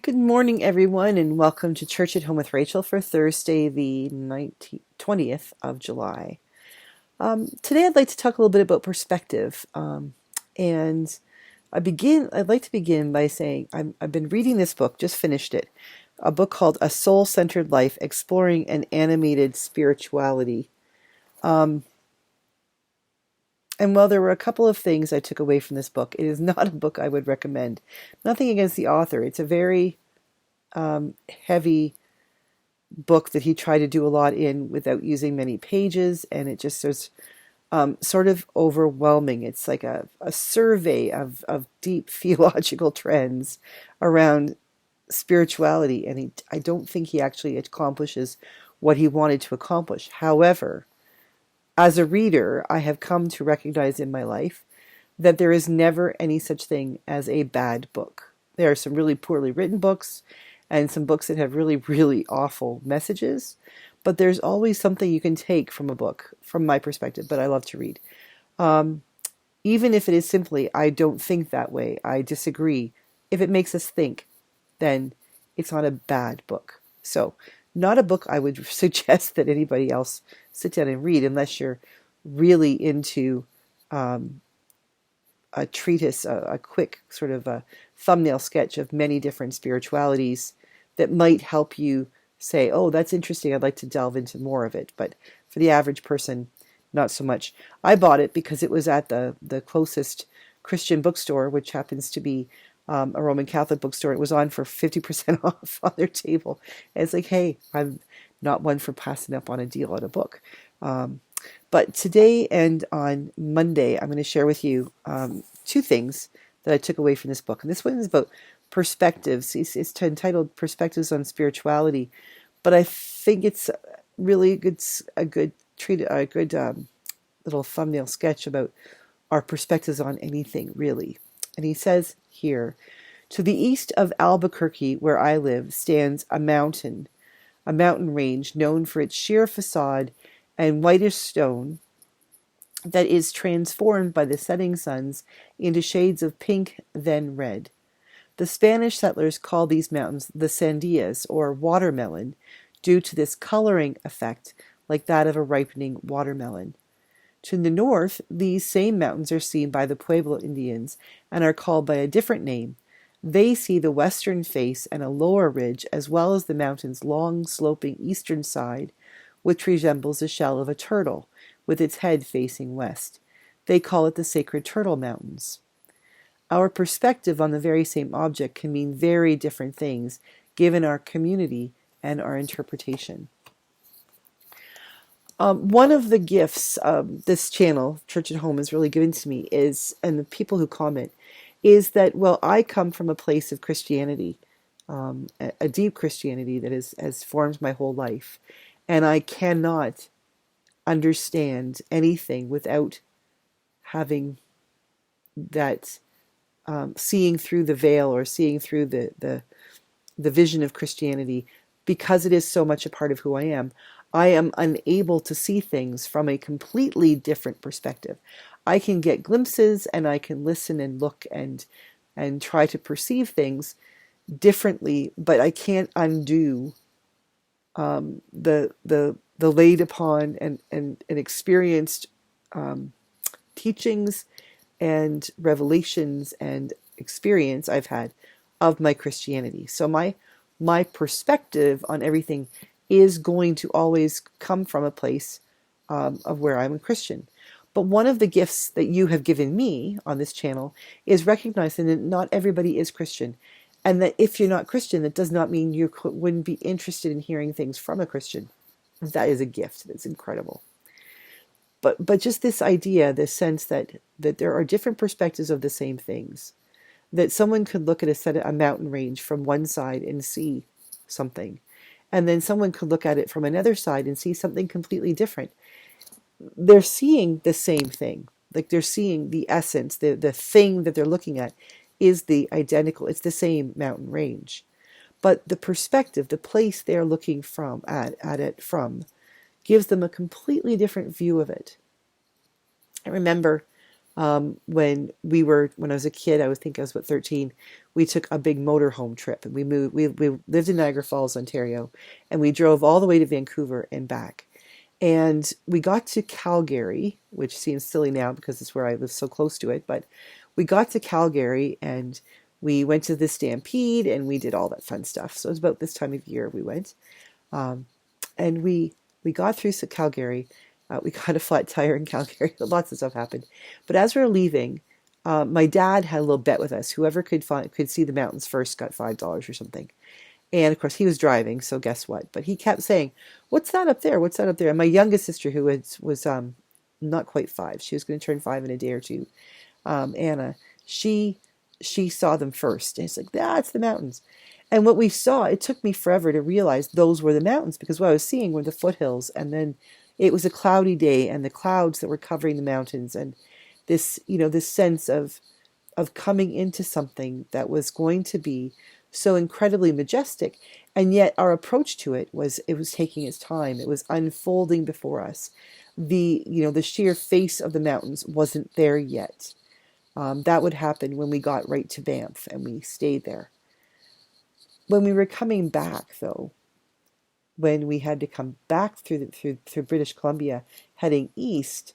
Good morning, everyone, and welcome to Church at Home with Rachel for Thursday, the 20th of July. Today, I'd like to talk a little bit about perspective. And I'd like to begin by saying I've been reading this book, just finished it, a book called A Soul-Centered Life, Exploring an Animated Spirituality. And while there were a couple of things I took away from this book, it is not a book I would recommend. Nothing against the author. It's a very heavy book that he tried to do a lot in without using many pages, and it just was sort of overwhelming. It's like a survey of deep theological trends around spirituality, and I don't think he actually accomplishes what he wanted to accomplish. However, as a reader, I have come to recognize in my life that there is never any such thing as a bad book. There are some really poorly written books and some books that have really, really awful messages, but there's always something you can take from a book, from my perspective, but I love to read. Even if it is simply, I don't think that way, I disagree, if it makes us think, then it's not a bad book. So, not a book I would suggest that anybody else sit down and read unless you're really into a treatise, a quick sort of a thumbnail sketch of many different spiritualities that might help you say, oh, that's interesting, I'd like to delve into more of it. But for the average person, not so much. I bought it because it was at the closest Christian bookstore, which happens to be a Roman Catholic bookstore. It was on for 50% off on their table. And it's like, hey, I'm not one for passing up on a deal on a book. But today and on Monday, I'm going to share with you two things that I took away from this book. And this one is about perspectives. It's entitled Perspectives on Spirituality. But I think it's really a good little thumbnail sketch about our perspectives on anything, really. And he says here, to the east of Albuquerque, where I live, stands a mountain range known for its sheer facade and whitish stone that is transformed by the setting suns into shades of pink, then red. The Spanish settlers call these mountains the sandias, or watermelon, due to this coloring effect like that of a ripening watermelon. To the north, these same mountains are seen by the Pueblo Indians and are called by a different name. They see the western face and a lower ridge, as well as the mountain's long, sloping eastern side, which resembles the shell of a turtle, with its head facing west. They call it the Sacred Turtle Mountains. Our perspective on the very same object can mean very different things, given our community and our interpretation. One of the gifts this channel, Church at Home, has really given to me is, and the people who comment, is that, well, I come from a place of Christianity, a deep Christianity that has formed my whole life. And I cannot understand anything without having that seeing through the veil or seeing through the vision of Christianity, because it is so much a part of who I am. I am unable to see things from a completely different perspective. I can get glimpses and I can listen and look and try to perceive things differently, but I can't undo the laid upon and experienced teachings and revelations and experience I've had of my Christianity. So my perspective on everything is going to always come from a place of where I'm a Christian. But one of the gifts that you have given me on this channel is recognizing that not everybody is Christian. And that if you're not Christian, that does not mean you wouldn't be interested in hearing things from a Christian. That is a gift. That's incredible. But just this idea, this sense that there are different perspectives of the same things. That someone could look at a mountain range from one side and see something. And then someone could look at it from another side and see something completely different. They're seeing the same thing. Like they're seeing the essence, the thing that they're looking at is it's the same mountain range. But the perspective, the place they're looking at it from, gives them a completely different view of it. I remember When I was a kid, I was about 13, we took a big motorhome trip, and we lived in Niagara Falls, Ontario, and we drove all the way to Vancouver and back. And we got to Calgary, which seems silly now because it's where I live so close to it, but we got to Calgary and we went to the Stampede and we did all that fun stuff. So it was about this time of year we went. Um, and we got through Calgary. We got a flat tire in Calgary. Lots of stuff happened. But as we were leaving, my dad had a little bet with us. Whoever could see the mountains first got $5 or something. And of course, he was driving, so guess what? But he kept saying, "What's that up there? What's that up there?" And my youngest sister, who was not quite 5, she was going to turn 5 in a day or two. Anna, she she saw them first, and it's like that's the mountains. And what we saw, it took me forever to realize those were the mountains because what I was seeing were the foothills, and then it was a cloudy day, and the clouds that were covering the mountains, and this sense of coming into something that was going to be so incredibly majestic. And yet our approach to it was taking its time. It was unfolding before us. The sheer face of the mountains wasn't there yet. That would happen when we got right to Banff and we stayed there. When we were coming back, though, when we had to come back through British Columbia, heading east,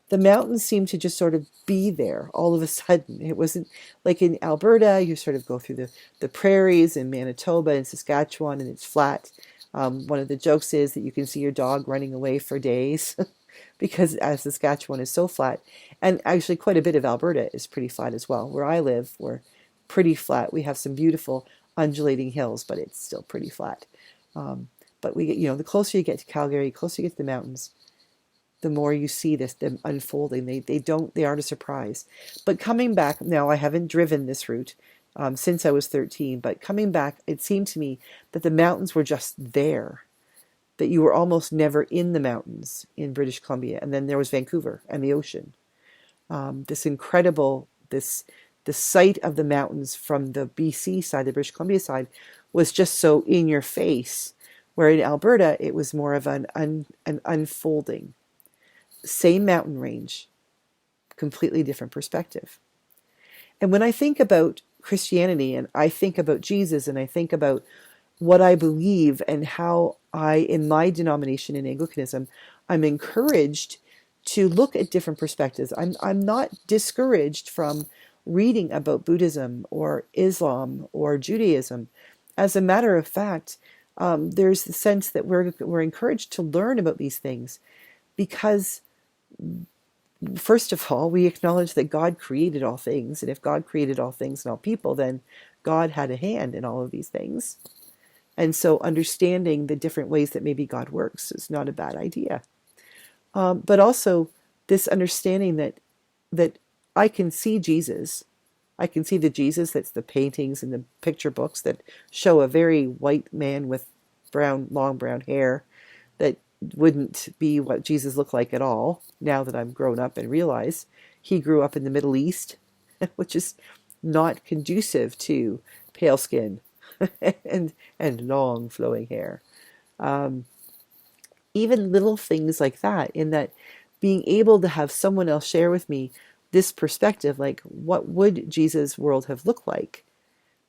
the mountains seemed to just sort of be there all of a sudden. It wasn't like in Alberta, you sort of go through the prairies in Manitoba and Saskatchewan, and it's flat. One of the jokes is that you can see your dog running away for days because as Saskatchewan is so flat. And actually, quite a bit of Alberta is pretty flat as well. Where I live, we're pretty flat. We have some beautiful undulating hills, but it's still pretty flat. But we get, the closer you get to Calgary, the closer you get to the mountains, the more you see them unfolding. They aren't a surprise. But coming back, now I haven't driven this route since I was 13, but coming back, it seemed to me that the mountains were just there, that you were almost never in the mountains in British Columbia. And then there was Vancouver and the ocean. The sight of the mountains from the BC side, the British Columbia side, was just so in your face, where in Alberta, it was more of an unfolding. Same mountain range, completely different perspective. And when I think about Christianity and I think about Jesus and I think about what I believe and how in my denomination in Anglicanism, I'm encouraged to look at different perspectives. I'm not discouraged from reading about Buddhism or Islam or Judaism. As a matter of fact, there's the sense that we're encouraged to learn about these things because, first of all, we acknowledge that God created all things, and if God created all things and all people, then God had a hand in all of these things. And so understanding the different ways that maybe God works is not a bad idea. But also this understanding that I can see Jesus. I can see the Jesus that's the paintings and the picture books that show a very white man with long brown hair that wouldn't be what Jesus looked like at all, now that I'm grown up and realize he grew up in the Middle East, which is not conducive to pale skin and long flowing hair. Even little things like that, in that being able to have someone else share with me this perspective, like what would Jesus' world have looked like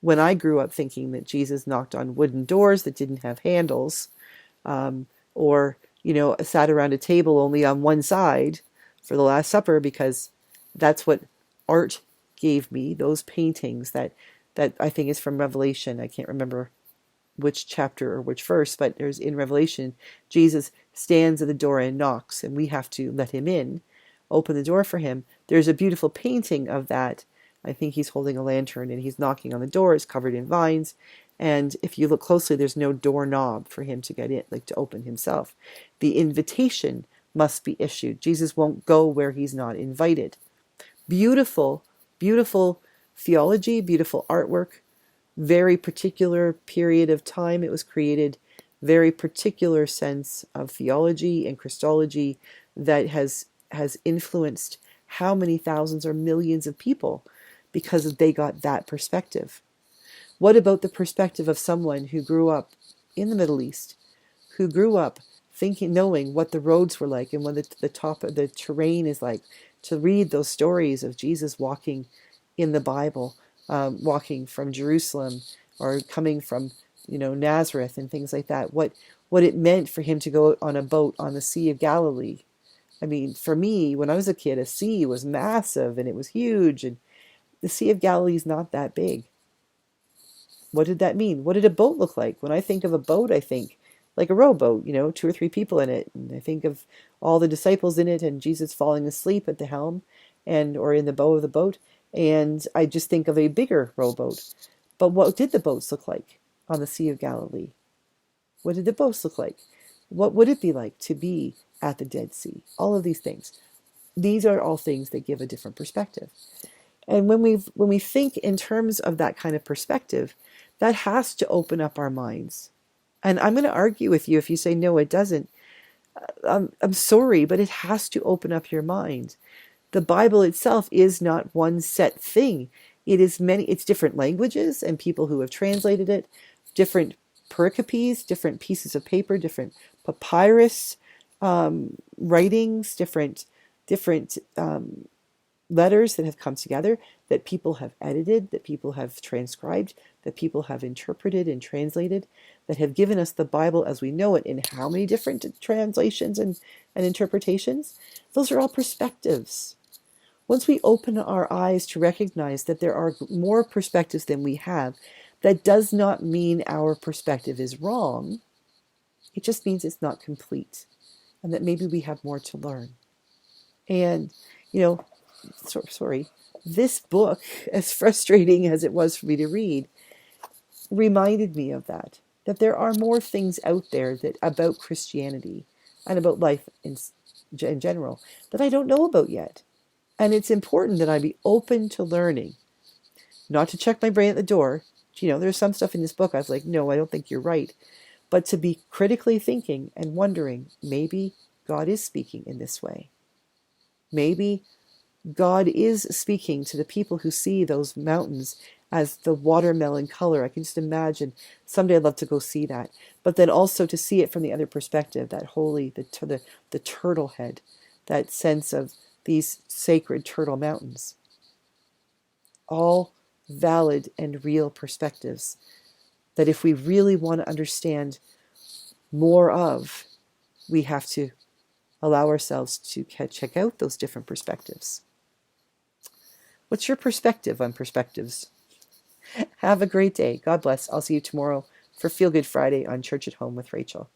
when I grew up thinking that Jesus knocked on wooden doors that didn't have handles, or sat around a table only on one side for the Last Supper, because that's what art gave me, those paintings that I think is from Revelation. I can't remember which chapter or which verse, but there's in Revelation, Jesus stands at the door and knocks, and we have to let him in, open the door for him. There's a beautiful painting of that. I think he's holding a lantern and he's knocking on the door. It's covered in vines. And if you look closely, there's no doorknob for him to get in, like to open himself. The invitation must be issued. Jesus won't go where he's not invited. Beautiful, beautiful theology, beautiful artwork, very particular period of time it was created, very particular sense of theology and Christology that has influenced how many thousands or millions of people because they got that perspective. What about the perspective of someone who grew up in the Middle East, who grew up knowing what the roads were like and what the top of the terrain is like, to read those stories of Jesus walking in the Bible, walking from Jerusalem or coming from, Nazareth and things like that. What it meant for him to go on a boat on the Sea of Galilee. I mean, for me, when I was a kid, a sea was massive and it was huge, and the Sea of Galilee is not that big. What did that mean? What did a boat look like? When I think of a boat, I think like a rowboat, 2 or 3 people in it. And I think of all the disciples in it and Jesus falling asleep at the helm or in the bow of the boat. And I just think of a bigger rowboat. But what did the boats look like on the Sea of Galilee? What did the boats look like? What would it be like to be at the Dead Sea? All of these things. These are all things that give a different perspective. And when we think in terms of that kind of perspective, that has to open up our minds. And I'm going to argue with you if you say, no, it doesn't. I'm sorry, but it has to open up your mind. The Bible itself is not one set thing. It's different languages and people who have translated it, different pericopes, different pieces of paper, different papyrus writings, different letters that have come together, that people have edited, that people have transcribed, that people have interpreted and translated, that have given us the Bible as we know it in how many different translations and interpretations. Those are all perspectives. Once we open our eyes to recognize that there are more perspectives than we have, that does not mean our perspective is wrong. It just means it's not complete, and that maybe we have more to learn. And, this book, as frustrating as it was for me to read, reminded me of that there are more things out there about Christianity and about life in general that I don't know about yet. And it's important that I be open to learning, not to check my brain at the door. There's some stuff in this book I was like, no, I don't think you're right. But to be critically thinking and wondering, maybe God is speaking in this way. Maybe God is speaking to the people who see those mountains as the watermelon color. I can just imagine someday I'd love to go see that. But then also to see it from the other perspective, that holy, the turtle head, that sense of these sacred turtle mountains. All valid and real perspectives that if we really want to understand more of, we have to allow ourselves to check out those different perspectives. What's your perspective on perspectives? Have a great day. God bless. I'll see you tomorrow for Feel Good Friday on Church at Home with Rachel.